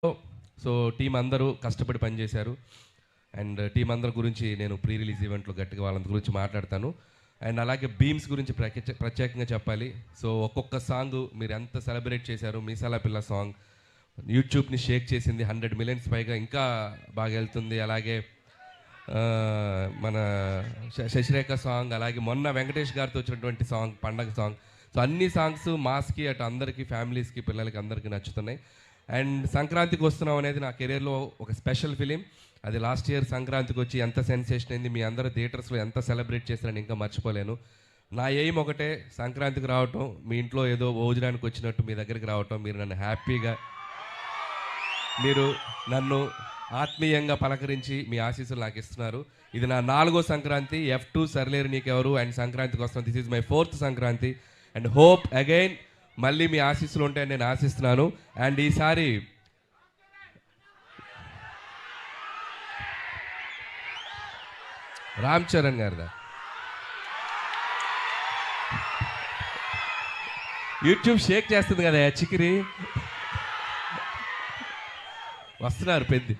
So team అందరూ కష్టపడి పనిచేశారు. అండ్ టీం అందరి గురించి నేను ప్రీ రిలీజ్ ఈవెంట్లో గట్టిగా వాళ్ళ గురించి మాట్లాడతాను. అండ్ అలాగే బీమ్స్ గురించి ప్రత్యేకంగా చెప్పాలి. సో ఒక్కొక్క సాంగ్ మీరు ఎంత సెలబ్రేట్ చేశారు. మీసాల పిల్ల సాంగ్ యూట్యూబ్ని షేక్ చేసింది, 100 మిలియన్స్ పైగా ఇంకా బాగా వెళ్తుంది. అలాగే మన శశిరేఖ సాంగ్, అలాగే మొన్న వెంకటేష్ గారితో వచ్చినటువంటి సాంగ్ పండగ సాంగ్. సో అన్ని సాంగ్స్ మాస్కి అటు అందరికీ, ఫ్యామిలీస్కి, పిల్లలకి అందరికీ నచ్చుతున్నాయి. అండ్ సంక్రాంతికి వస్తున్నాం అనేది నా కెరీర్లో ఒక స్పెషల్ ఫిలిం. అది లాస్ట్ ఇయర్ సంక్రాంతికి వచ్చి ఎంత సెన్సేషన్ అయింది, మీ అందరూ థియేటర్స్లో ఎంత సెలబ్రేట్ చేశారని ఇంకా మర్చిపోలేను. నా ఎయిమ్ ఒకటే, సంక్రాంతికి రావటం, మీ ఇంట్లో ఏదో భోజనానికి వచ్చినట్టు మీ దగ్గరికి రావటం, మీరు నన్ను హ్యాపీగా, మీరు నన్ను ఆత్మీయంగా పలకరించి మీ ఆశీస్సులు నాకు ఇస్తున్నారు. ఇది నా 4వ సంక్రాంతి. F2 సర్లేరు నీకెవరు అండ్ సంక్రాంతికి వస్తున్నాం. This is my 4th Sankranti and hope again మళ్ళీ మీ ఆశీస్సులు ఉంటాయని నేను ఆశిస్తున్నాను. అండ్ ఈసారి రామ్ చరణ్ గారిదా యూట్యూబ్ షేక్ చేస్తుంది కదా చికిరి, వస్తున్నారు పెద్ద